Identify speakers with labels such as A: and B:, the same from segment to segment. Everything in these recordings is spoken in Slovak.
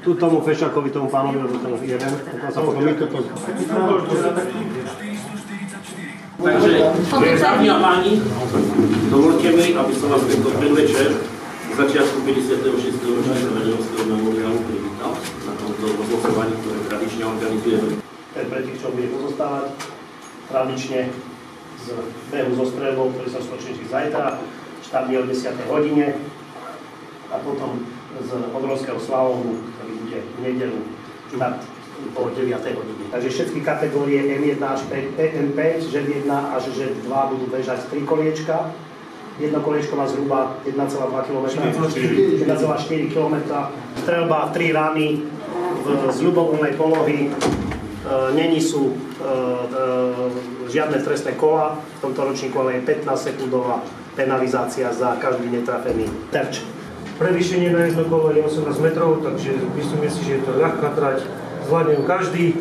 A: Tu tomu Fešákovi, tomu pánovi, lebo ten jeden, potom sa potom my toto...
B: Takže, dámy a páni, dovolte mi, aby som vás tento predvečer v začiatku 56. ročníka Venerovského memoriálu privítal na tomto rozhlasovaní, ktoré tradične organizujeme.
A: Ten pre tých, čo bude pozostávať, tradične z behu zo strelbou, ktorý sa skočí zajtra, štartne o 10. hodine a potom z obrovského slalomu, ktorý bude v nedeľu štart po 9. hodine. Takže všetky kategórie M1 až M5, ŽED 1 až ŽED 2 budú bežať 3 koliečka. Jedno koliečko má zhruba 1,2 km, 1,4 km. Strelba 3 rany z ľubovoľnej polohy. Není sú žiadne trestné kola v tomto ročníku, ale je 15-sekundová penalizácia za každý netrafený terč.
C: Prevýšenie na jedno kolo je 18 metrov, takže myslíme si, že je to ľahká trať, zvládne ju každý.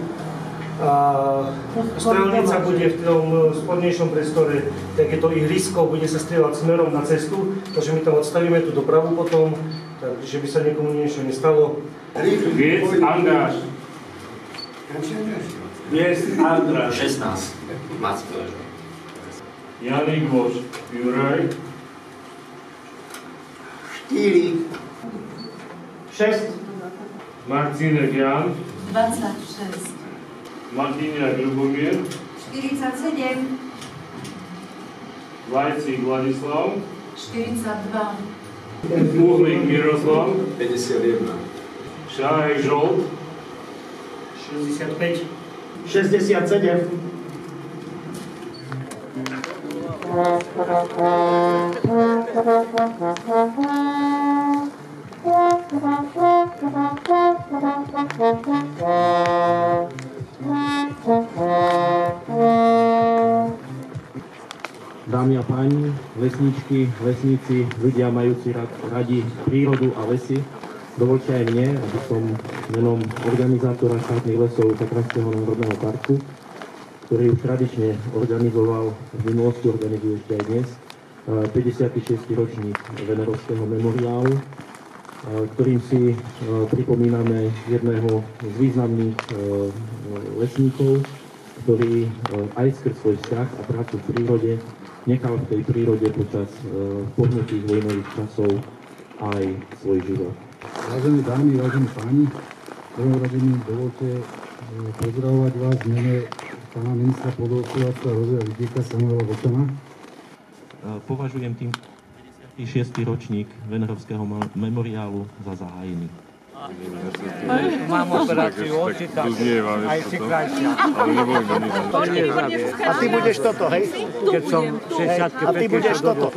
C: Strelnica bude v tom spodnejšom priestore, tak je to ihrisko, bude sa strieľať smerom na cestu, takže my tam odstavíme tú dopravu potom, takže by sa niekomu niečo nestalo.
D: Viec Andráš. Viec Andráš.
B: 16. Macko.
D: Janik Voš. Juraj.
A: 4. 6.
D: Marcinek Jan.
E: 26.
D: Martiniak Ľubomír.
E: 47.
D: Vajcík Vladislav.
E: 42.
D: Uhlík Miroslav.
F: 51.
D: Šáhej Žolt.
A: 65. 67.
G: Dámy a páni, lesníčky, lesníci, ľudia majúci radi prírodu a lesy, dovoľte aj mne, aby som menom organizátora štátnych lesov Tatranského národného parku, ktorý už tradične organizoval, v minulosti organizuje ešte aj dnes, 56. ročník Venerovského memoriálu, ktorým si pripomíname jedného z významných lesníkov, ktorý aj skrz svoj vzťah a prácu v prírode nechal v tej prírode počas pohnutých vojnových časov aj svoj život.
H: Vážené dámy, vážení páni, prvom rade mi dovolte pozdravovať vás v mene pána ministra pôdohospodárstva a rozvoja vidieka Samuela Vlčana.
G: Považujem tým 56. ročník Venerovského memoriálu za zahájený.
I: Mám operáciu očita, aj si krajšia.
A: A ty budeš toto, hej?
I: Keď som 65.
A: A ty budeš toto.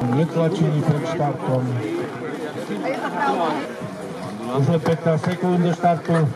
H: Netlačení pred štartom. Už len 15 sekúnd do štartu.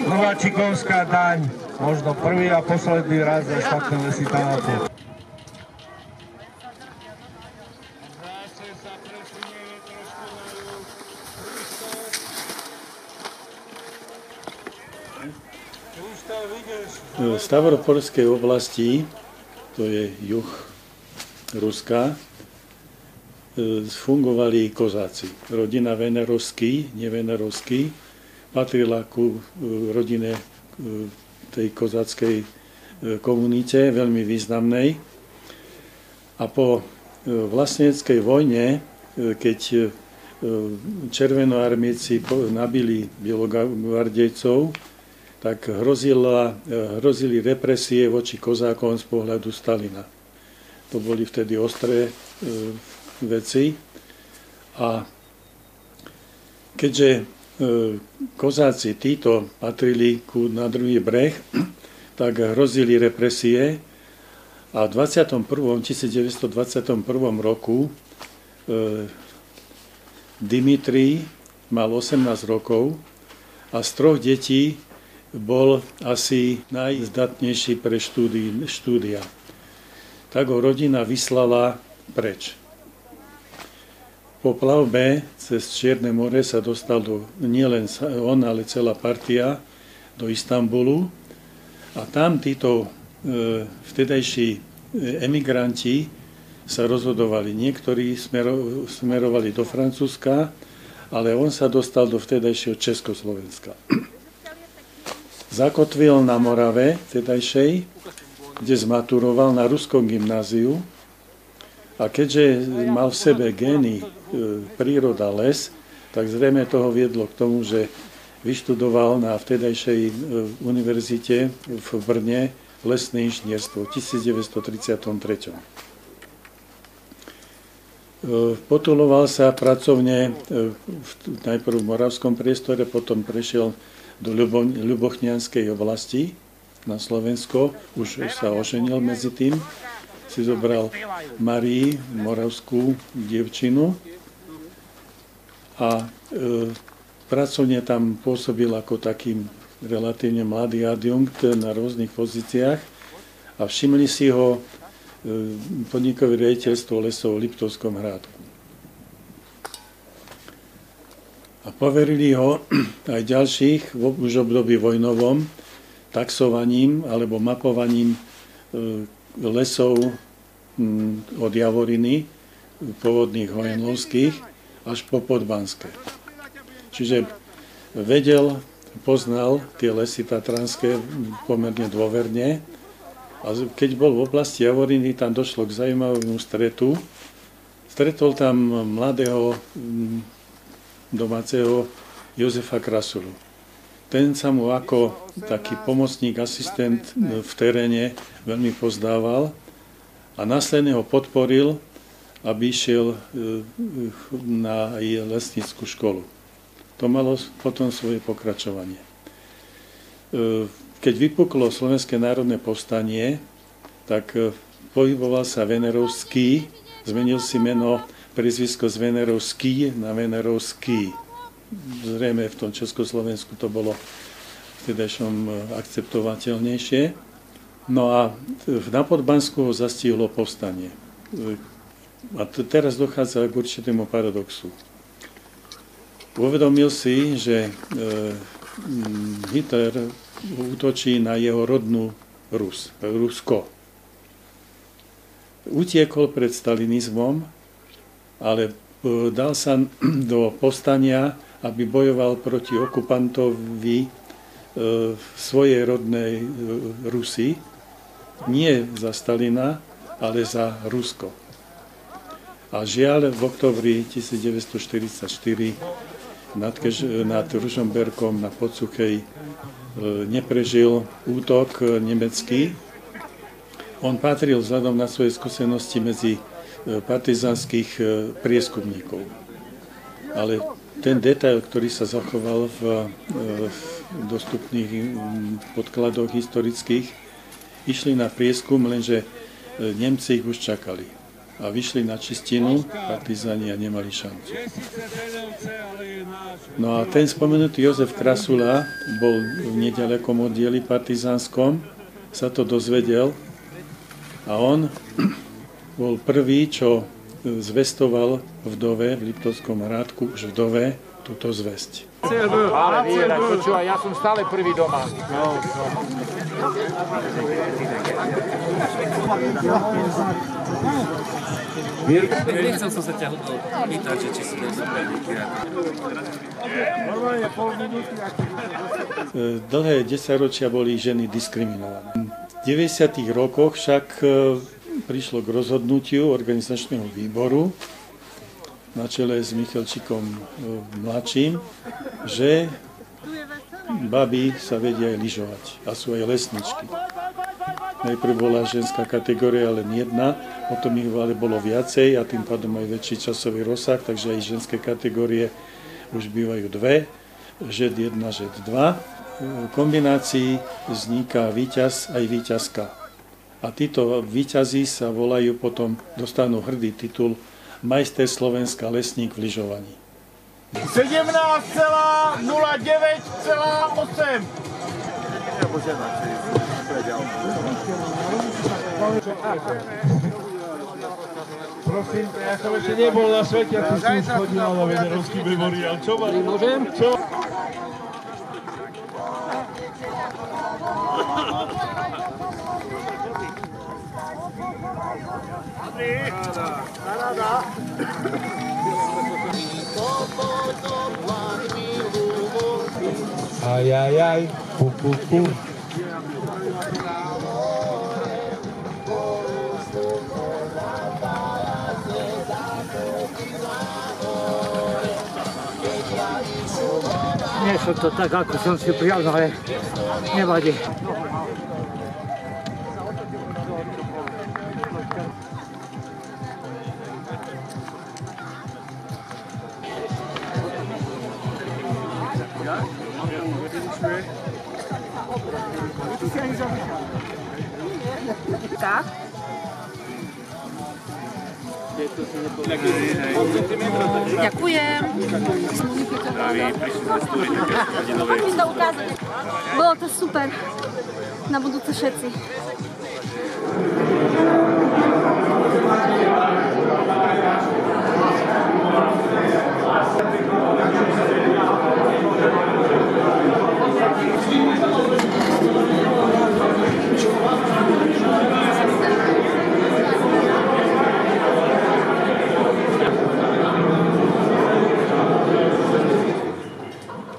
I: Nováčikovská daň, možno prvý a posledný raz za štátne lesy Tánapu.
J: V Stavropolskej oblasti, to je juh Ruska, fungovali kozáci. Rodina Venerovský, nevenerovský, patrila ku rodine tej kozáckej komunite, veľmi významnej. A po vlasteneckej vojne, keď červenoarmíci nabili bielogvardejcov, tak hrozili represie voči kozákom z pohľadu Stalina. To boli vtedy ostré veci. A keďže kozáci títo patrili na druhý breh, tak hrozili represie a v 1921 roku Dimitrij mal 18 rokov a z 3 detí bol asi najzdatnejší pre štúdia. Tak ho rodina vyslala preč. Po plavbe cez Čierne more sa dostal nielen on, ale celá partia do Istanbulu a tam títo vtedajší emigranti sa rozhodovali. Niektorí smerovali do Francúzska, ale on sa dostal do vtedajšieho Československa. Zakotvil na Morave vtedajšej, kde zmaturoval na ruskom gymnáziu a keďže mal v sebe gény príroda, les, tak zrejme toho viedlo k tomu, že vyštudoval na vtedajšej univerzite v Brne lesné inžinierstvo v 1933. Potuloval sa pracovne najprv v moravskom priestore, potom prešiel do Ľubochnianskej oblasti na Slovensko. Už sa oženil medzi tým. Si zobral Marii, moravskú dievčinu. A pracovne tam pôsobil ako taký relatívne mladý adjunkt na rôznych pozíciách. A všimli si ho podnikové riaditeľstvo lesov v Liptovskom Hrádku. A poverili ho aj ďalších už v období vojnovom taxovaním alebo mapovaním lesov od Javoriny, pôvodných hojenovských, až po Podbanské. Čiže poznal tie lesy tatranské pomerne dôverne. A keď bol v oblasti Javoriny, tam došlo k zaujímavému stretu. Stretol tam mladého domáceho Jozefa Krasulu. Ten sa mu ako taký pomocník, asistent v teréne veľmi pozdával a následne ho podporil, aby išiel na lesnícku školu. To malo potom svoje pokračovanie. Keď vypuklo Slovenské národné povstanie, tak pohyboval sa Venerovský, zmenil si meno, priezvisko z Venerovský na Venerovský. Zrejme v tom Československu to bolo vtedajšom akceptovateľnejšie. No a na Podbansku ho zastihlo povstanie. A teraz dochádza k určitému paradoxu. Uvedomil si, že Hitler útočí na jeho rodnú Rusko. Utiekol pred stalinizmom, ale dal sa do povstania, aby bojoval proti okupantovi svojej rodnej Rusy, nie za Stalina, ale za Rusko. A žiaľ, v októbri 1944 nad Ružomberkom na Podsuchej neprežil útok nemecký. On patril vzhľadom na svoje skúsenosti medzi partizánskych prieskumníkov. Ale ten detail, ktorý sa zachoval v dostupných podkladoch historických, išli na prieskum, lenže Nemci ich už čakali. A vyšli na čistinu, partizáni a nemali šancu. No a ten spomenutý Jozef Krasula bol v nedalekom oddieli partizánskom, sa to dozvedel a on bol prvý, čo zvestoval vdove v Liptovskom Hrádku, už vdove, túto zvesť.
I: Ale počúvaj, ja som stále prvý doma.
F: Nechcel som sa ťa pýtať, či si bol super
J: Dlhé 10 ročia boli ženy diskriminované. V 90. rokoch však prišlo k rozhodnutiu organizačného výboru na čele s Michalčíkom mladším, že baby sa vedia aj lyžovať a sú aj lesničky. Najprv bola ženská kategória len jedna, potom ich ale bolo viacej a tým pádom aj väčší časový rozsah, takže aj ženské kategórie už bývajú dve, žed 1, žed 2. V kombinácii vzniká víťaz aj víťazka. A títo víťazi sa volajú potom, dostanú hrdý titul Majster Slovenska lesník v lyžovaní.
I: 17,09,8. Prosím, ja som ešte nebol na svete, a tu si už chodil na Venerovský memoriál. Čo ma? Môžem? Čo? Ajajaj, pu. Nie som to tak, ako som si prijal, ale nevadí.
E: Tak? Ďakujem. Musím to ukázať. Bolo to super. Na budúce všetci.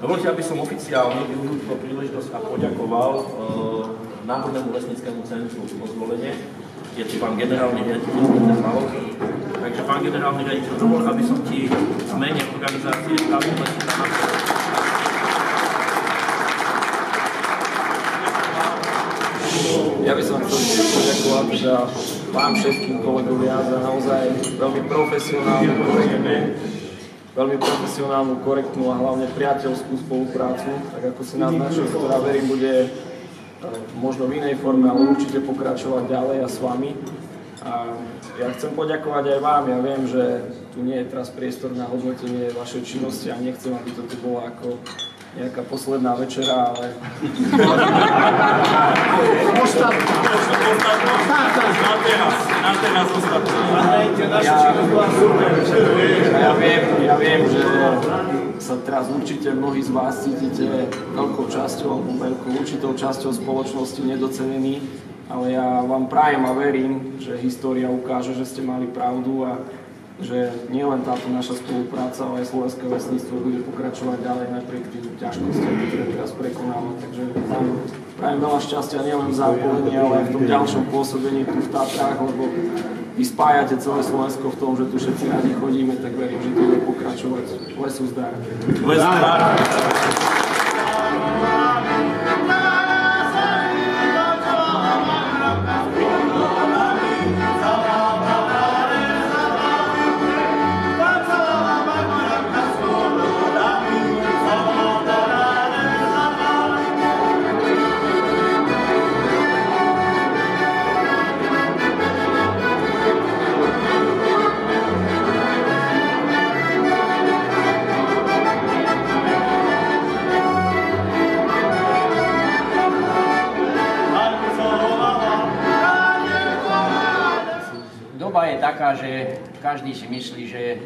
B: Dovoľte, aby som oficiálne využil túto príležitosť a poďakoval Národnému lesníckemu centru o zvolenie. Je tu pán generálny riaditeľ Peter Malový. Takže pán generálny riaditeľ, dovol, aby som ti v mene organizácie Štátneho lesníctva
K: Ja by som chcel poďakovať za vám všetkým kolegovia za naozaj veľmi profesionálnu, korektnú a hlavne priateľskú spoluprácu, tak ako si naznačil, ktorá verím bude možno v inej forme, ale určite pokračovať ďalej a s vami. A ja chcem poďakovať aj vám, ja viem, že tu nie je teraz priestor na hodnotenie vašej činnosti a nechcem, aby to tu bolo ako nejaká posledná večera, ale... Ja viem, že sa teraz určite mnohí z vás cítite veľkou časťou, veľkou určitou časťou spoločnosti nedocenení, ale ja vám prajem a verím, že história ukáže, že ste mali pravdu a že nielen táto naša spolupráca, ale aj slovenské lesníctvo bude pokračovať ďalej napriek tým ťažkostiam, ktoré teraz prekonáme. Takže vám prajem veľa šťastia nielen v zápolení, ale aj v tom ďalšom pôsobení tu v Tatrách, lebo vy spájate celé Slovensko v tom, že tu všetci radi chodíme, tak verím, že to bude pokračovať. Lesu zdar.
B: Les zdar.
L: Doba je taká, že každý si myslí, že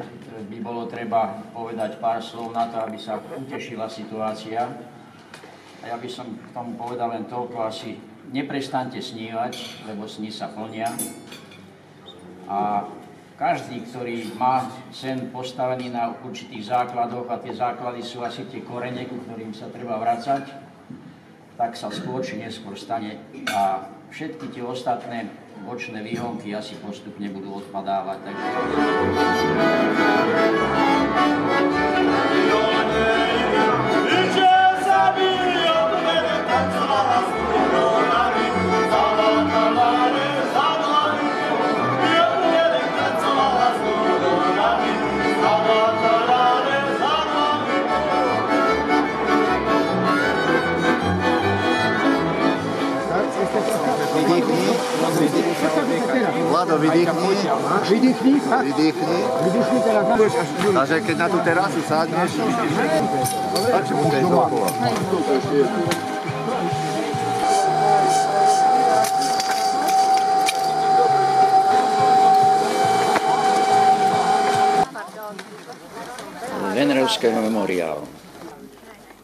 L: by bolo treba povedať pár slov na to, aby sa utešila situácia. A ja by som k tomu povedal len toľko, asi neprestaňte snívať, lebo sny sa plnia. A každý, ktorý má sen postavený na určitých základoch, a tie základy sú asi tie korene, ku ktorým sa treba vracať, tak sa skôr či neskôr stane. A všetky tie ostatné bočné výhonky asi postupne budú odpadávať. Takže...
M: Vlado, vydýchni.
H: Vydýchni.
M: Vydýchni.
H: Vydýchni teraz.
M: Takže keď na tú terasu sadneš, tak budeš dokola.
L: Venerovského memoriálu.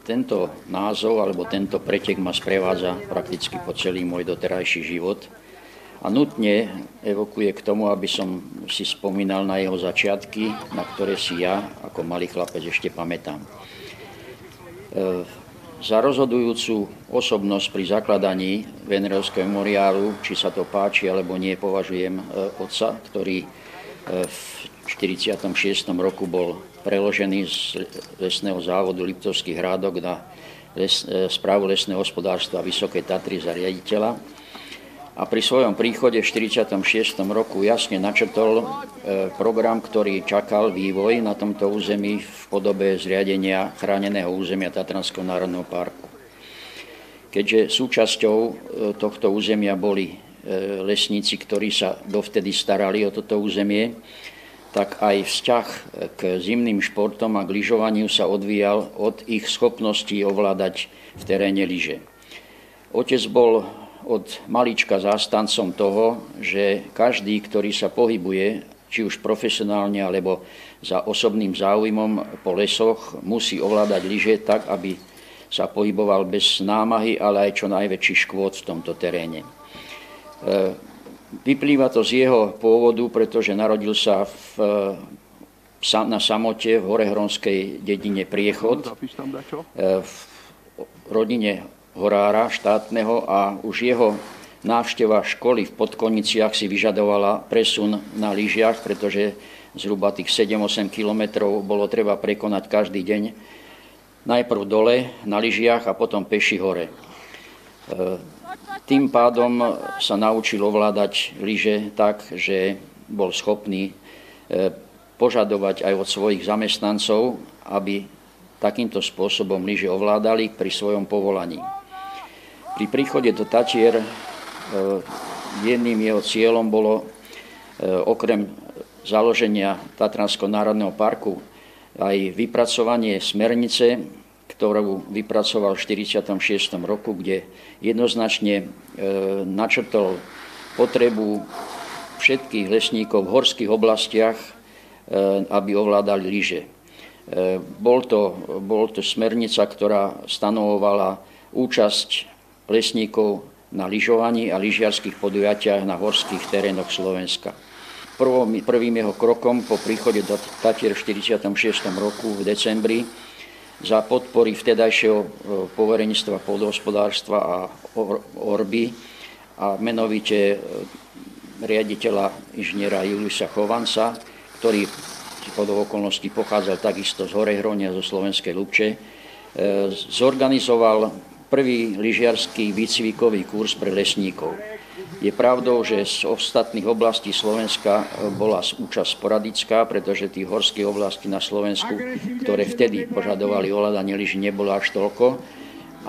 L: Tento názov alebo tento pretek ma sprevádza prakticky po celý môj doterajší život a nutne evokuje k tomu, aby som si spomínal na jeho začiatky, na ktoré si ja ako malý chlapec ešte pamätám. Za rozhodujúcu osobnosť pri zakladaní Venerovského memoriálu, či sa to páči alebo nie, považujem otca, ktorý v 46. roku bol preložený z lesného závodu Liptovský Hrádok na správu lesného hospodárstva Vysoké Tatry za riaditeľa. A pri svojom príchode v 46. roku jasne načrtol program, ktorý čakal vývoj na tomto území v podobe zriadenia chráneného územia Tatranského národného parku. Keďže súčasťou tohto územia boli lesníci, ktorí sa dovtedy starali o toto územie, tak aj vzťah k zimným športom a k lyžovaniu sa odvíjal od ich schopností ovládať v teréne lyže. Otec bol od malička zástancom toho, že každý, ktorý sa pohybuje, či už profesionálne alebo za osobným záujmom po lesoch, musí ovládať lyže tak, aby sa pohyboval bez námahy, ale aj čo najväčší škôd v tomto teréne. Vyplýva to z jeho pôvodu, pretože narodil sa na samote v horehronskej dedine Priechod, v rodine horára štátneho, a už jeho návšteva školy v Podkoniciach si vyžadovala presun na lyžiach, pretože zhruba tých 7-8 kilometrov bolo treba prekonať každý deň, najprv dole na lyžiach a potom peši hore. Tým pádom sa naučil ovládať lyže tak, že bol schopný požadovať aj od svojich zamestnancov, aby takýmto spôsobom lyže ovládali pri svojom povolaní. Pri príchode do Tatier jedným jeho cieľom bolo okrem založenia Tatranského národného parku aj vypracovanie smernice, ktorú vypracoval v 46. roku, kde jednoznačne načrtol potrebu všetkých lesníkov v horských oblastiach, aby ovládali lyže. Bol to smernica, ktorá stanovovala účasť lesníkov na lyžovaní a lyžiarských podujatiach na horských terénoch Slovenska. Prvým jeho krokom po príchode do Tatier v 46. roku v decembri za podpory vtedajšieho povereníctva pôdohospodárstva a orby a menovite riaditeľa inžiniera Juliusa Chovanca, ktorý podľa okolností pochádzal takisto z Horehronia, zo Slovenskej Lubče, zorganizoval prvý lyžiarsky výcvikový kurz pre lesníkov. Je pravdou, že z ostatných oblastí Slovenska bola účasť sporadická, pretože tých horských oblastí na Slovensku, ktoré vtedy požadovali ovládanie lyží, nebolo až toľko,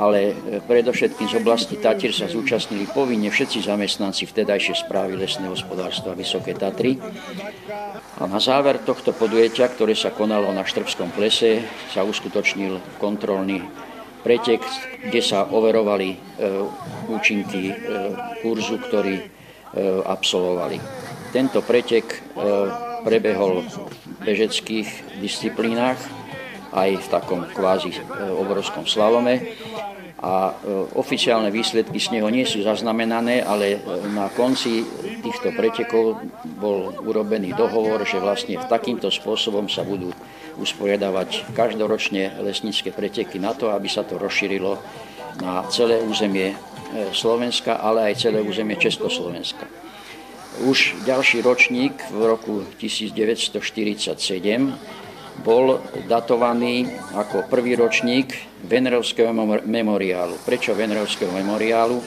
L: ale predovšetkým z oblasti Tatier sa zúčastnili povinne všetci zamestnanci vtedajšej správy lesného hospodárstva Vysoké Tatry. A na záver tohto podujatia, ktoré sa konalo na Štrbskom plese, sa uskutočnil kontrolný pretek, kde sa overovali účinky kurzu, ktorý absolvovali. Tento pretek prebehol v bežeckých disciplínach, aj v takom kvázi obrovskom slalome. A oficiálne výsledky z neho nie sú zaznamenané, ale na konci týchto pretekov bol urobený dohovor, že vlastne takýmto spôsobom sa budú usporiadavať každoročne lesnícke preteky na to, aby sa to rozšírilo na celé územie Slovenska, ale aj celé územie Československa. Už ďalší ročník v roku 1947 bol datovaný ako prvý ročník Venerovského memoriálu. Prečo Venerovského memoriálu?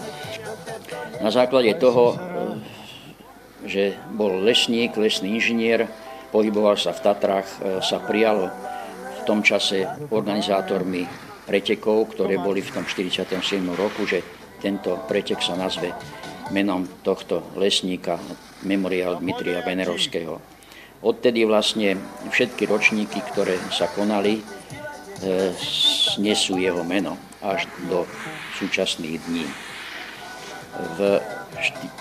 L: Na základe toho, že bol lesník, lesný inžinier, pohyboval sa v Tatrách, sa prijalo v tom čase organizátormi pretekov, ktoré boli v tom 47. roku, že tento pretek sa nazve menom tohto lesníka, memoriál Dmitrija Venerovského. Odtedy vlastne všetky ročníky, ktoré sa konali, nesú jeho meno až do súčasných dní. V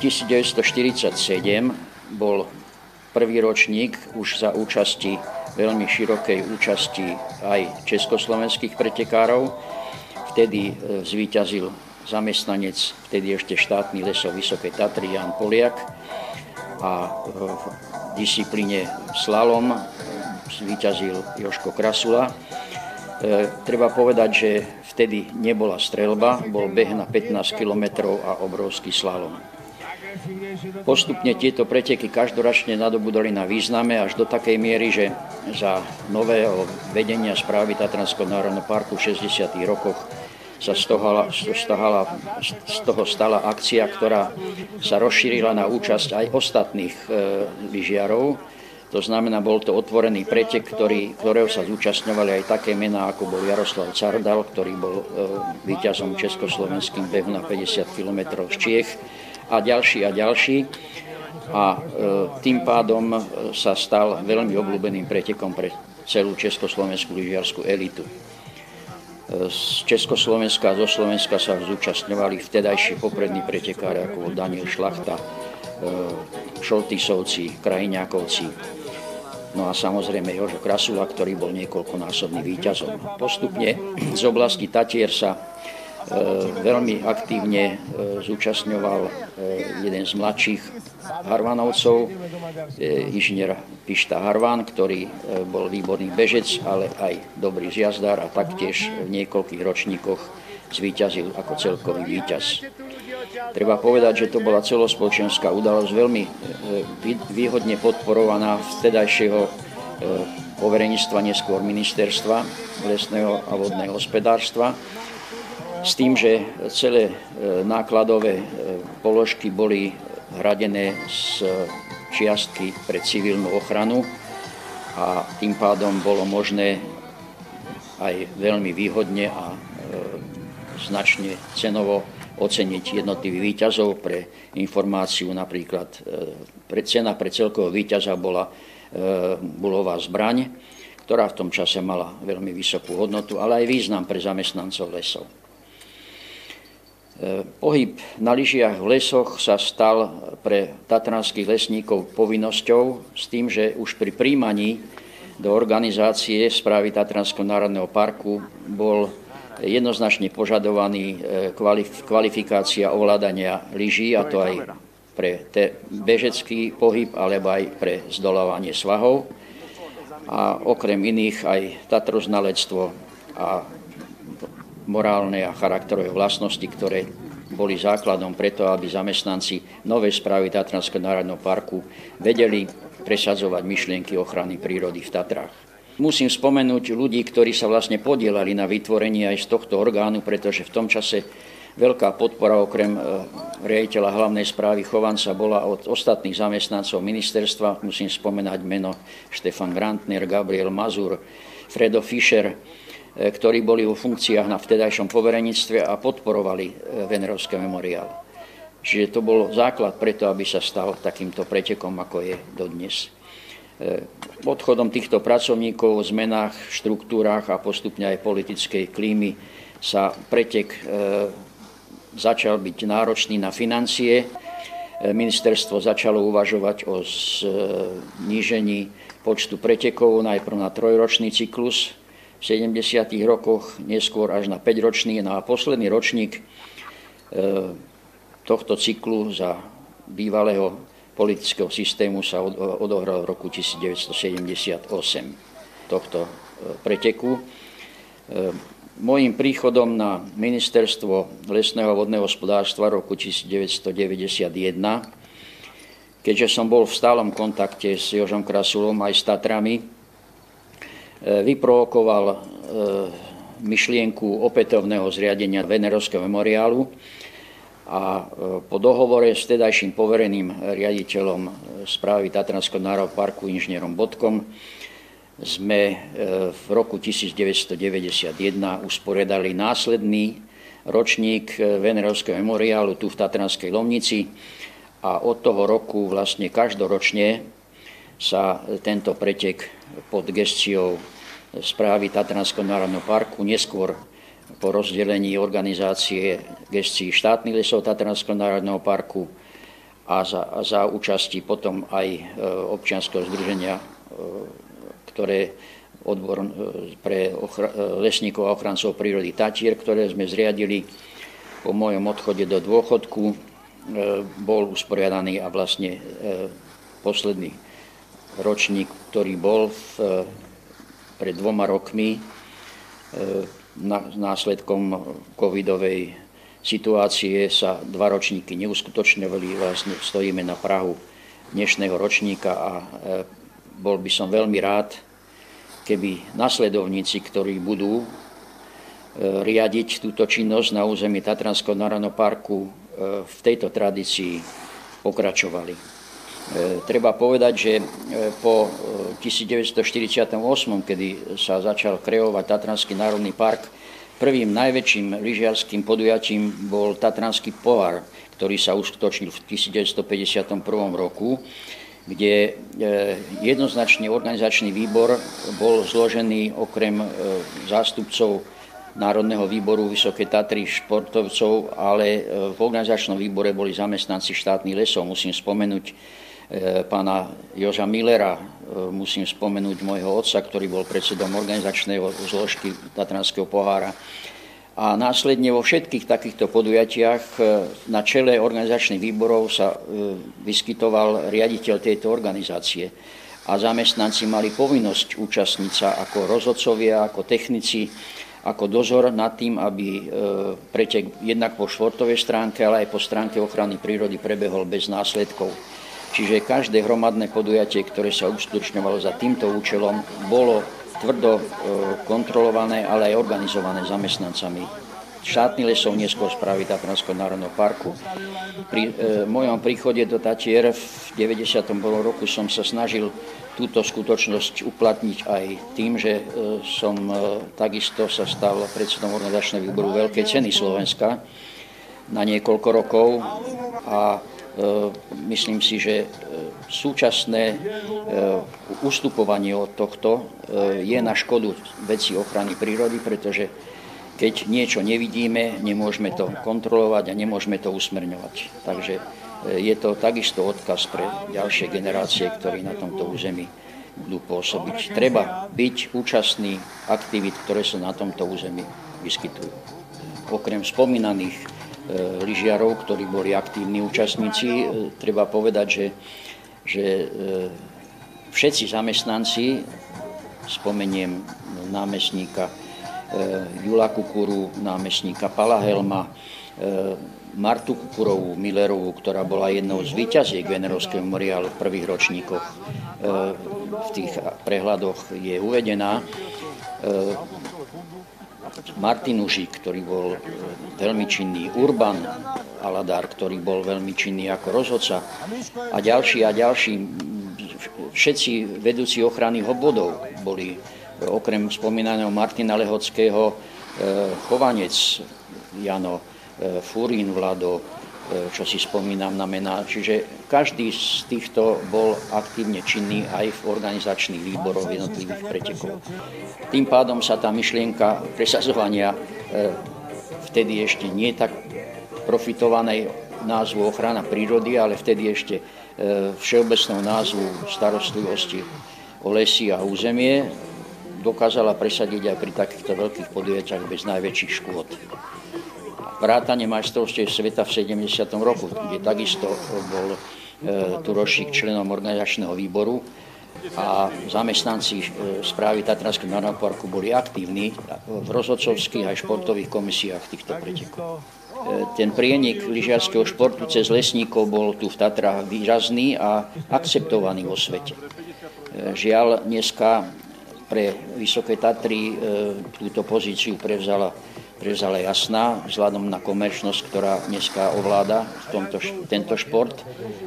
L: 1947 bol prvý ročník už za účasti, veľmi širokej účasti aj československých pretekárov. Vtedy zvíťazil zamestnanec, vtedy ešte štátny lesov Vysokej Tatry Jan Poliak a v disciplíne slalom zvíťazil Jožko Krasula. Treba povedať, že vtedy nebola streľba, bol beh na 15 km a obrovský slalom. Postupne tieto preteky každoročne nadobudali na význame až do takej miery, že za nového vedenia správy Tatranského národného parku v 60. rokoch sa z toho stala akcia, ktorá sa rozšírila na účasť aj ostatných lyžiarov. To znamená, bol to otvorený pretek, ktorého sa zúčastňovali aj také mená, ako bol Jaroslav Cardal, ktorý bol víťazom československým behu na 50 km z Čiech a ďalší. A tým pádom sa stal veľmi obľúbeným pretekom pre celú československú lyžiarsku elitu. Z Československa a zo Slovenska sa zúčastňovali vtedajší poprední pretekári, ako bol Daniel Šlachta, Šoltisovci, Krajiňákovci, no a samozrejme Jožo Krasula, ktorý bol niekoľkonásobný víťazom. Postupne z oblasti Tatier sa veľmi aktívne zúčastňoval jeden z mladších Harvanovcov, inžinier Pišta Harvan, ktorý bol výborný bežec, ale aj dobrý zjazdár a taktiež v niekoľkých ročníkoch zvíťazil ako celkový víťaz. Treba povedať, že to bola celospoločenská udalosť, veľmi výhodne podporovaná vtedajšieho povereníctva, neskôr ministerstva lesného a vodného hospodárstva, s tým, že celé nákladové položky boli hradené z čiastky pre civilnú ochranu a tým pádom bolo možné aj veľmi výhodne a značne cenovo oceniť jednotlivých víťazov. Pre informáciu napríklad cena pre celkového víťaza bola bulová zbraň, ktorá v tom čase mala veľmi vysokú hodnotu, ale aj význam pre zamestnancov lesov. Pohyb na lyžiach v lesoch sa stal pre tatranských lesníkov povinnosťou s tým, že už pri príjmaní do organizácie správy Tatranského národného parku bol jednoznačne požadovaný kvalifikácia ovládania lyží, a to aj pre bežecký pohyb alebo aj pre zdolávanie svahov a okrem iných aj tatroznalectvo a morálne a charakterové vlastnosti, ktoré boli základom preto, aby zamestnanci novej správy Tatranského národného parku vedeli presadzovať myšlienky ochrany prírody v Tatrách. Musím spomenúť ľudí, ktorí sa vlastne podielali na vytvorení aj z tohto orgánu, pretože v tom čase veľká podpora okrem riaditeľa hlavnej správy Chovanca bola od ostatných zamestnancov ministerstva. Musím spomenať meno Štefan Grantner, Gabriel Mazur, Fredo Fischer, ktorí boli vo funkciách na vtedajšom povereníctve a podporovali Venerovský memoriál. Čiže to bol základ preto, aby sa stal takýmto pretekom, ako je dodnes. Odchodom týchto pracovníkov v zmenách, štruktúrach a postupne aj politickej klímy sa pretek začal byť náročný na financie. Ministerstvo začalo uvažovať o znížení počtu pretekov najprv na 3-ročný cyklus v 70. rokoch, neskôr až na 5-ročný. No a posledný ročník tohto cyklu za bývalého politického systému sa odohral v roku 1978 tohto preteku. Mojím príchodom na ministerstvo lesného a vodného hospodárstva roku 1991, keďže som bol v stálom kontakte s Jožom Krasulom aj s Tatrami, vyprovokoval myšlienku opätovného zriadenia Venerovského memoriálu a po dohovore s vtedajším povereným riaditeľom správy Tatranského národného parku inžinierom Bodkom sme v roku 1991 usporiadali následný ročník Venerovského memoriálu tu v Tatranskej Lomnici a od toho roku vlastne každoročne sa tento pretek pod gesciou správy Tatranského národného parku, neskôr po rozdelení organizácie gescií štátnych lesov Tatranského národného parku a za účasti potom aj občianskeho združenia, ktoré odbor pre lesníkov a ochrancov prírody Tatier, ktoré sme zriadili po mojom odchode do dôchodku, bol usporiadaný a vlastne posledný ročník, ktorý bol pred 2 rokmi následkom covidovej situácie sa 2 ročníky neuskutočňovali. Vlastne stojíme na prahu dnešného ročníka a bol by som veľmi rád, keby nasledovníci, ktorí budú riadiť túto činnosť na území Tatranského národného parku, v tejto tradícii pokračovali. Treba povedať, že po 1948, kedy sa začal kreovať Tatranský národný park, prvým najväčším lyžiarským podujatím bol Tatranský pohár, ktorý sa uskutočnil v 1951 roku, kde jednoznačne organizačný výbor bol zložený okrem zástupcov Národného výboru Vysoké Tatry športovcov, ale v organizačnom výbore boli zamestnanci štátnych lesov. Musím spomenúť pána Joža Millera, musím spomenúť môjho otca, ktorý bol predsedom organizačnej zložky Tatranského pohára. A následne vo všetkých takýchto podujatiach na čele organizačných výborov sa vyskytoval riaditeľ tejto organizácie. A zamestnanci mali povinnosť účastniť sa ako rozhodcovia, ako technici, ako dozor nad tým, aby pretek jednak po športovej stránke, ale aj po stránke ochrany prírody prebehol bez následkov. Čiže každé hromadné podujatie, ktoré sa uskutočňovalo za týmto účelom, bolo tvrdo kontrolované, ale aj organizované zamestnancami štátnych lesov, neskôr správy Tatranského národného parku. Pri mojom príchode do Tatier v 90. roku som sa snažil túto skutočnosť uplatniť aj tým, že som takisto sa stal predsedom organizačného výboru Veľkej ceny Slovenska na niekoľko rokov a myslím si, že súčasné ustupovanie od tohto je na škodu veci ochrany prírody, pretože keď niečo nevidíme, nemôžeme to kontrolovať a nemôžeme to usmerňovať. Takže je to takisto odkaz pre ďalšie generácie, ktorí na tomto území budú pôsobiť. Treba byť účastný aktivít, ktoré sa na tomto území vyskytujú. Okrem spomínaných lyžiarov, ktorí boli aktívni účastníci, treba povedať, že všetci zamestnanci, spomeniem námestníka Jula Kukuru, námestníka Pala Helma, Martu Kukurovú Millerovú, ktorá bola jednou z víťaziek Venerovského memoriálu v prvých ročníkoch. V tých prehľadoch je uvedená. Martin Užík, ktorý bol veľmi činný, Urban Aladár, ktorý bol veľmi činný ako rozhodca a ďalší, všetci vedúci ochranných obvodov boli, okrem spomínaného Martina Lehockého, Chovanec Jano, Furín Vlado, čo si spomínam na mená. Čiže každý z týchto bol aktívne činný aj v organizačných výboroch jednotlivých pretekov. Tým pádom sa tá myšlienka presadzovania vtedy ešte nie tak profitovanej názvu ochrana prírody, ale vtedy ešte všeobecnou názvu starostlivosti o lesy a územie dokázala presadiť aj pri takýchto veľkých podujatiach bez najväčších škôd. Vrátane majstrovstiev sveta v 70. roku, kde takisto bol Turošík členom organizačného výboru a zamestnanci správy Tatranského národného parku boli aktívni v rozhodcovských aj športových komisiách týchto pretekov. Ten prienik lyžiarskeho športu cez lesníkov bol tu v Tatrách výrazný a akceptovaný vo svete. Žiaľ, dneska pre Vysoké Tatry túto pozíciu prevzala Jasná, vzhľadom na komerčnosť, ktorá dneska ovláda tento šport,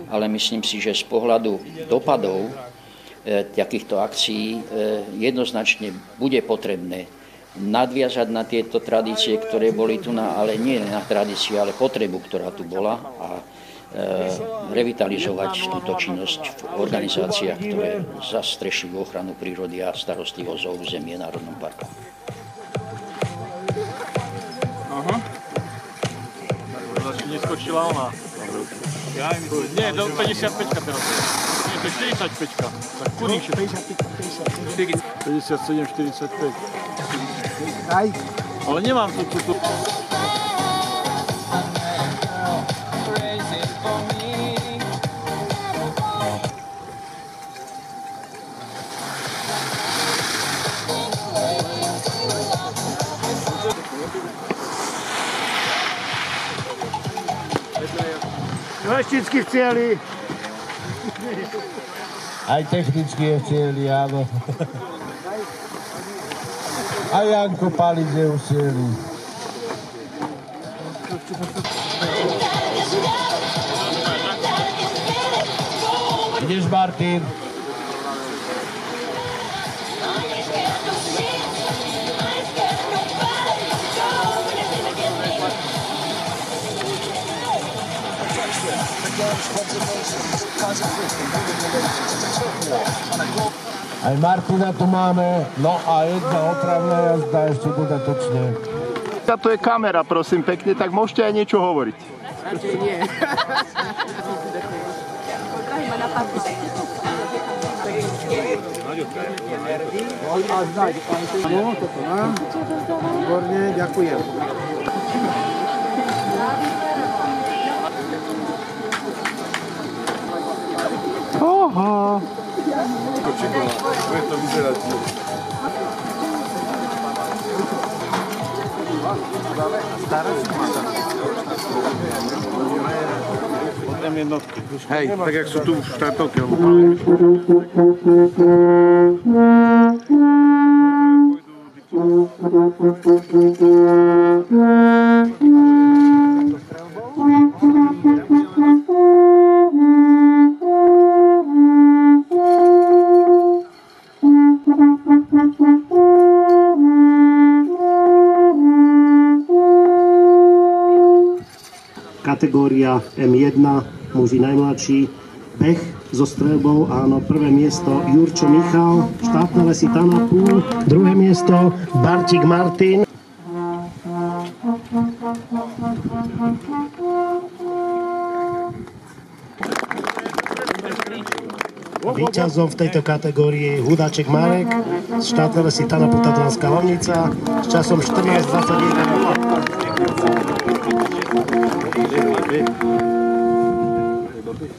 L: ale myslím si, že z pohľadu dopadov takýchto akcií jednoznačne bude potrebné nadviazať na tieto tradície, ktoré boli tu, ale nie na tradície, ale potrebu, ktorá tu bola a revitalizovať túto činnosť v organizáciách, ktoré zastrešujú ochranu prírody a starostlivosť o územie národnom parku.
I: Aha. Neskočila ona. Nie, do 55 teraz. Nie, to je 45. Tak kurník 57, 45. Ale nemám to tu.
A: Leštický v cieli.
I: Aj technicky je v cieli, áno. A Janko Palic je v cieli. Ideš, Martin? Aj Martina tu máme, no a jedna opravná jazda ešte dodatočne.
M: To je kamera, prosím pekne, tak môžete aj niečo hovoriť.
N: Radšej nie.
M: No, toto mám. Výborne, ďakujem. Oha. Bude to vyzerať.
I: Potom jednotky.
M: Hej, tak jak sú tu štartovky.
A: Kategória M1, muži najmladší, beh so streľbou, áno, prvé miesto Jurčo Michal, štátne lesy Tanapu, druhé miesto Bartík Martin. Víťazom v tejto kategórii je Hudáček Marek, štátne lesy Tanapu Tatranská Lomnica, s časom 14:21.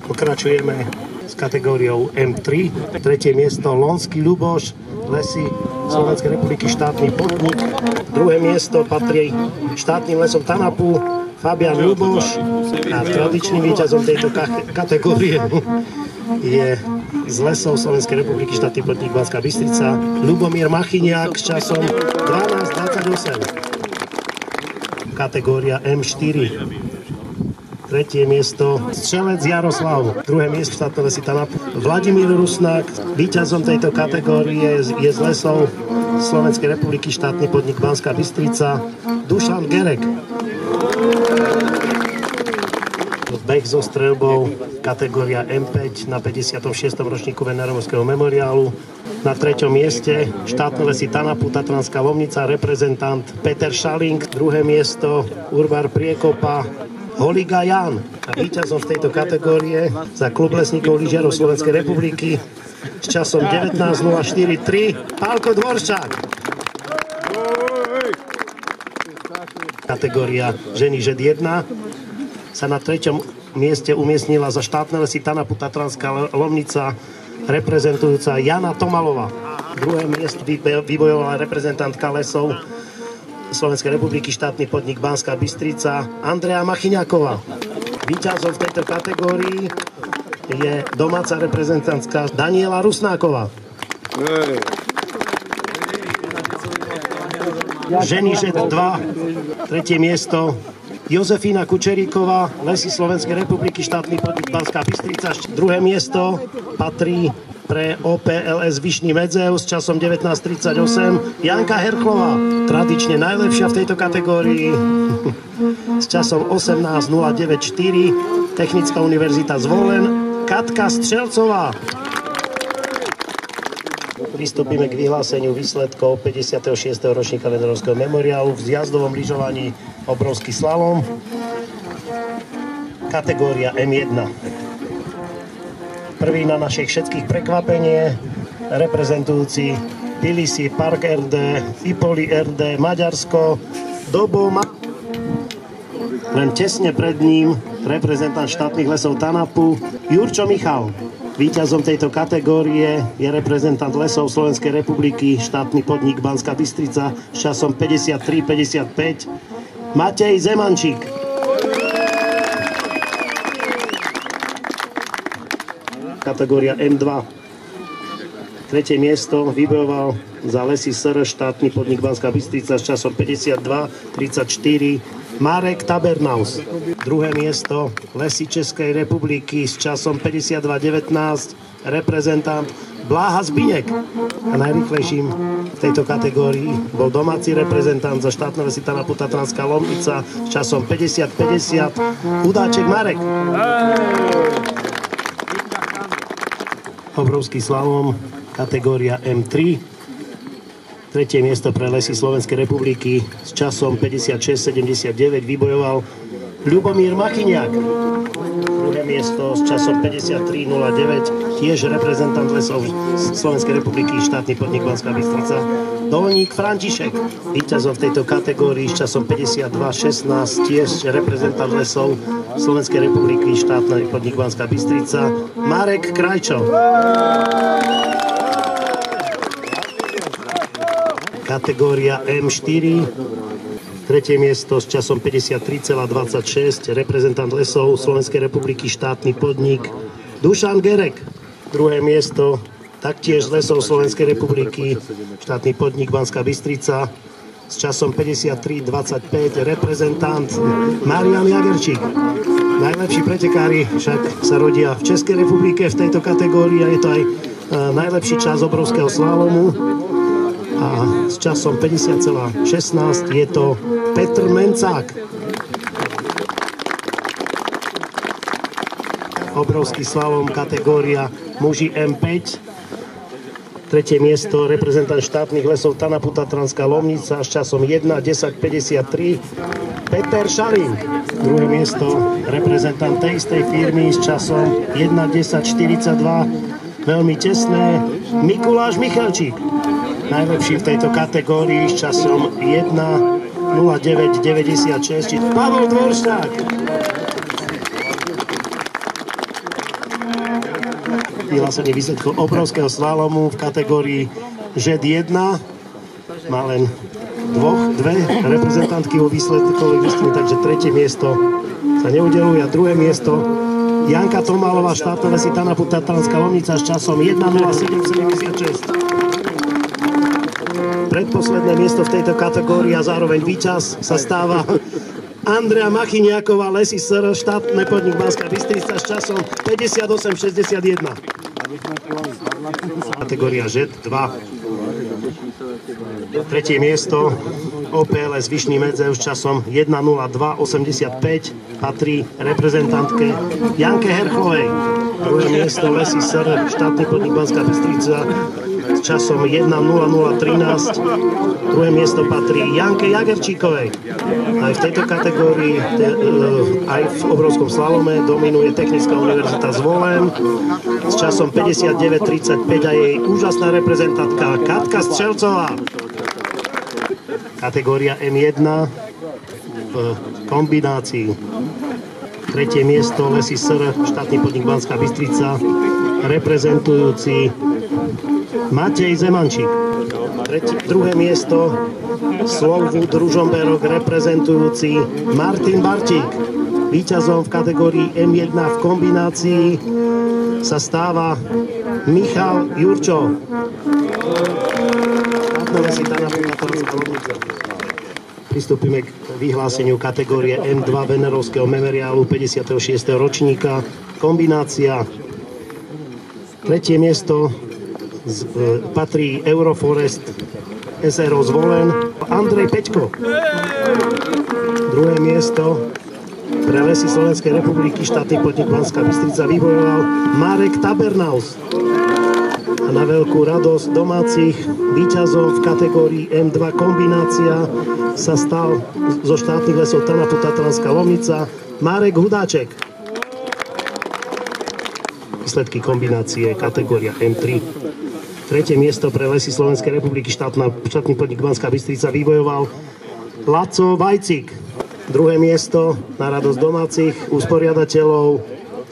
A: Pokračujeme s kategóriou M3. Tretie miesto Lonský Ľuboš, lesy Slovenskej republiky, štátny podnik. Druhé miesto patrí štátnym lesom Tanapu, Fabian Ľuboš. A tradičným víťazom tejto kategórie je z lesov Slovenskej republiky, štátny podnik Banská Bystrica, Ľubomír Machiniak s časom 12:28. Kategória M4. Tretie miesto Strelec Jaroslav, druhé miesto štátne lesy Tanapu. Vladimír Rusnák, víťazom tejto kategórie je z lesov Slovenskej republiky, štátny podnik Banská Bystrica, Dušan Gerek. Beh so streľbou, kategória M5 na 56. ročníku Venerovského memoriálu. Na treťom mieste štátne lesy Tanapu, Tatranská Lomnica, reprezentant Peter Šaling. Druhé miesto Urbar Priekopa, Holiga Jan. A víťazom v tejto kategórie za klub lesníkov lyžiarov Slovenskej republiky s časom 19:04.3 Pálko Dvorčák. Kategória ženy žed 1 sa na treťom mieste umiestnila za štátne lesy Tanapu, Tatranská Lomnica, reprezentujúca Jana Tomalová. Druhé miesto vybojovala reprezentantka lesov Slovenskej republiky, štátny podnik Banská Bystrica, Andrea Machiniaková. Víťazom v tejto kategórii je domáca reprezentantka Daniela Rusnáková. Ženy žed 2, tretie miesto Jozefína Kučeríková, lesy Slovenskej republiky, štátny podnik Banská Bystrica. Druhé miesto patrí pre OPLS Vyšný Medzev s časom 19:38 Janka Herchlová, tradične najlepšia v tejto kategórii s časom 18:09.4. Technická univerzita Zvolen Katka Strelcová. Pristúpime k vyhláseniu výsledkov 56. ročníka Venerovského memoriálu v zjazdovom lyžovaní obrovský slalom. Kategória M1. Prvý na našich všetkých prekvapenie, reprezentujúci Tbilisi, Park RD, Ipoli RD, Maďarsko, len tesne pred ním reprezentant štátnych lesov TANAPu Jurčo Michal. Víťazom tejto kategórie je reprezentant lesov Slovenskej republiky, štátny podnik Banská Bystrica s časom 53:55 Matej Zemančík. Kategória M2. Tretie miesto vybojoval za Lesy SR štátny podnik Banská Bystrica s časom 52:34 Marek Tabernaus. Druhé miesto Lesy Českej republiky s časom 52:19 reprezentant Bláha Zbinek. A najrýchlejším v tejto kategórii bol domáci reprezentant za štátne lesy TANAPu Tatranská Lomnica s časom 50:50 Hudáček Marek. Obrovský slalom, kategória M3. Tretie miesto pre Lesy Slovenskej republiky s časom 56:79 vybojoval Ľubomír Machyniak. Druhé miesto s časom 53:09 tiež reprezentant Lesov Slovenskej republiky, štátny podnik Banská Bystrica Dolník František. Víťazom v tejto kategórii s časom 52:16 tiež reprezentant Lesov Slovenskej republiky, štátny podnik Banská Bystrica Marek Krajčov. Kategória M4. Tretie miesto s časom 53:26 reprezentant Lesov Slovenskej republiky, štátny podnik Dušan Gerek. Druhé miesto taktiež z Lesov Slovenskej republiky, štátny podnik Banská Bystrica s časom 53:25 reprezentant Marian Jagerčík. Najlepší pretekári však sa rodia v Českej republike v tejto kategórii a je to aj najlepší čas obrovského slalomu. A s časom 50:16 je to Petr Mencák. Obrovský slalom, kategória muži M5. Tretie miesto reprezentant štátnych lesov TANAPu Tatranská Lomnica s časom 1:10:53 Peter Šalín. Druhé miesto reprezentant tej istej firmy s časom 1:10:42 veľmi tesné Mikuláš Michalčík. Najlepší v tejto kategórii s časom 1:09:96 Pavel Dvoršák. Vyhlásenie výsledkov obrovského slalomu v kategórii ŽED1 má len dve reprezentantky vo výsledkovej listine, takže tretie miesto sa neudeluje a druhé miesto Janka Tomálová, štátne lesy TANAPu Tatranská Lomnica s časom 1:07:76. Predposledné miesto v tejto kategórii a zároveň víťaz sa stáva Andrea Machyniaková, Lesy SR, štátny podnik Banská Bystrica s časom 58:61. Kategória ŽED 2. Tretie miesto OPLS Vyšný Medzev s časom 1:02:85 patrí reprezentantke Janke Herchlovej. Druhé miesto Lesy SR, štátny podnik Banská Bystrica s časom 1:00:13. Druhé miesto patrí Janke Jagerčíkovej. Aj v tejto kategórii, aj v obrovskom slalome dominuje Technická univerzita Zvolen s časom 59:35 a jej úžasná reprezentantka Katka Strelcová. Kategória M1 v kombinácii. Tretie miesto Lesy SR, štátny podnik Banská Bystrica, reprezentujúci Matej Zemančík. Druhé miesto Slovút Ružomberok, reprezentujúci Martin Bartík. Víťazom v kategórii M1 v kombinácii sa stáva Michal Jurčo. Pristúpime k vyhláseniu kategórie M2 Venerovského memoriálu 56. ročníka. Kombinácia Tretie miesto patrí Euroforest SRO Zvolen Andrej Peťko. Druhé miesto pre Lesy Slovenskej republiky štátny podnik Banská Bystrica vybojoval Marek Tabernaus. A na veľkú radosť domácich víťazom v kategórii M2 kombinácia sa stal zo štátnych lesov Tanapu Tatranská Lomnica Marek Hudáček. Výsledky kombinácie kategória M3. Tretie miesto pre Lesy Slovenskej republiky štátny podnik Banská Bystrica vybojoval Laco Vajcik. Druhé miesto na radosť domácich usporiadateľov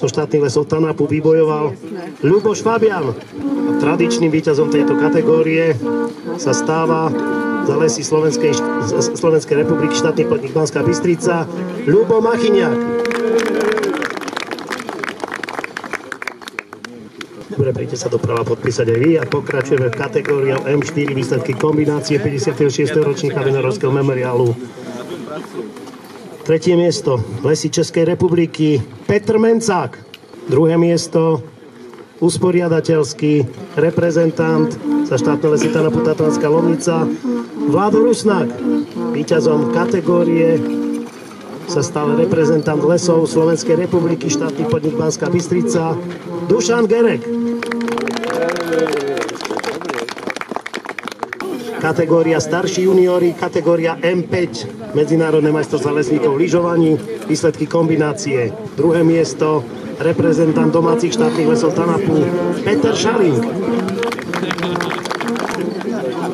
A: zo štátnych lesov Tanapu vybojoval Ľuboš Fabian. Tradičným víťazom tejto kategórie sa stáva za Lesy Slovenskej republiky štátny podnik Banská Bystrica Ľubo Machyniak. Dobre, príďte sa doprava podpísať aj vy a pokračujeme v kategórii M4 výsledky kombinácie 56. ročníka Venerovského memoriálu. Tretie miesto Lesy Českej republiky Petr Mencák. Druhé miesto usporiadateľský reprezentant za štátne lesy Tanapu Tatranská Lomnica Vlado Rusnák. Víťazom kategórie sa stal reprezentant lesov Slovenskej republiky štátny podnik Banská Bystrica Dušan Gerek. Kategória starší juniori, kategória M5, medzinárodné majstrovstvá lesníkov v lyžovaní, výsledky kombinácie. Druhé miesto, reprezentant domácich štátnych lesov Tanapu, Peter Šaling.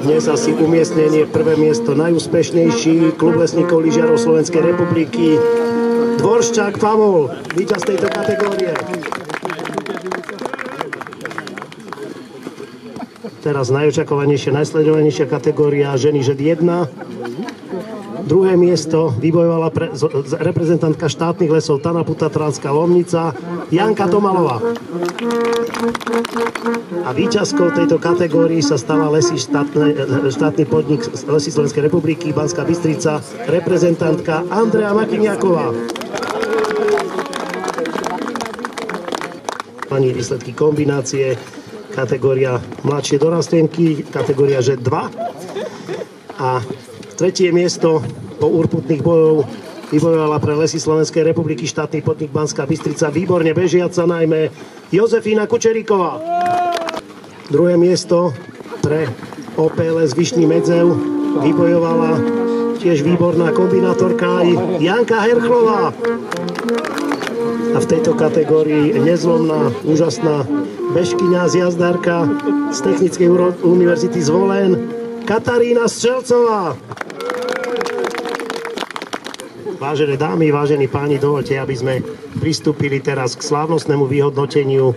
A: Dnes asi umiestnenie prvé miesto najúspešnejší, klub lesníkov lyžiarov Slovenskej republiky, Dvorščák Pavol, víťaz tejto kategórie. Teraz najočakovanejšia, najsledovanejšia kategória ženy žed 1. Druhé miesto vybojovala reprezentantka štátnych lesov Tanapu Tatranská Lomnica Janka Tomalová. A víťazkou tejto kategórii sa stala štátny podnik Lesy Slovenskej republiky Banská Bystrica reprezentantka Andrea Makyniaková. Pani výsledky kombinácie, kategória mladšie dorastenky, kategória žed 2. A tretie miesto po urputných bojov vybojovala pre Lesy Slovenskej republiky štátny podnik Banská Bystrica výborne bežiaca najmä Jozefína Kučeríková. Druhé miesto pre OPLS Vyšný Medzev vybojovala tiež výborná kombinátorka Janka Herchlová. A v tejto kategórii nezlomná, úžasná bežkyňa z jazdárka z Technickej univerzity Zvolen Katarína Strelcová. Vážené dámy, vážení páni, dovoľte, aby sme pristúpili teraz k slávnostnému vyhodnoteniu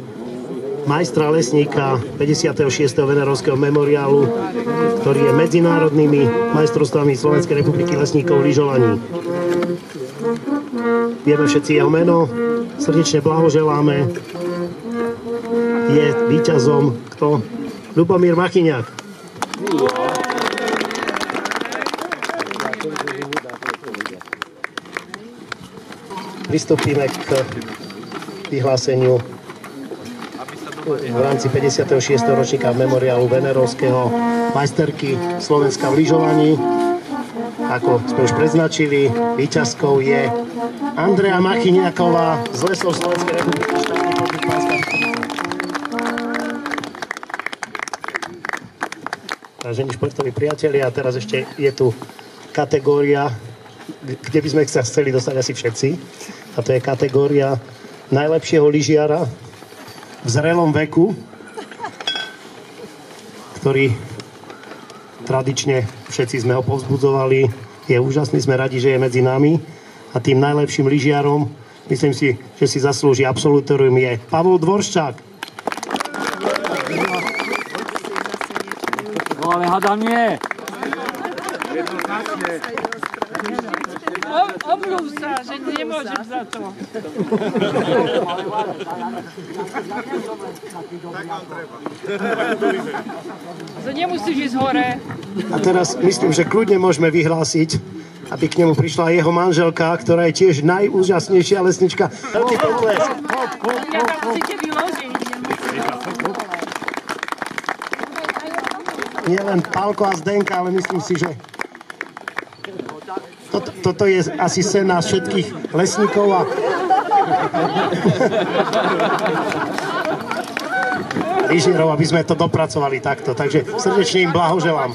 A: majstra lesníka 56. Venerovského memoriálu, ktorý je medzinárodnými majstrovstvami Slovenskej republiky lesníkov v lyžovaní. Vieme všetci jeho meno, srdečne blahoželáme. Je víťazom kto? Ľubomír Machyniak. Pristúpime k vyhláseniu v rámci 56. ročníka memoriálu Venerovského majsterky Slovenska v lyžovaní. Ako sme už predznačili, víťazkou je Andrea Machyniaková z lesov Slovenskej republiky štátny podnik Banská Bystrica. Vážení športoví priatelia, a teraz ešte je tu kategória, kde by sme sa chceli dostať asi všetci. A to je kategória najlepšieho lyžiara v zrelom veku, ktorý tradične všetci sme ho povzbudzovali. Je úžasný, sme radi, že je medzi nami. A tým najlepším lyžiarom, myslím si, že si zaslúži absolutorium, je Pavol Dvorščák.
N: No ale hádam nie. Omluv sa, že nemôžem za to. To nemusíš ísť hore.
A: A teraz myslím, že kľudne môžeme vyhlásiť, aby k nemu prišla jeho manželka, ktorá je tiež najúžasnejšia lesnička. Veľký potlesk.
N: Ja tam chcete vyložiť.
A: Nie len Pálko a Zdenka, ale myslím si, že toto je asi sen nás všetkých lesníkov a lyžierov, aby sme to dopracovali takto. Takže srdečne im blahoželám.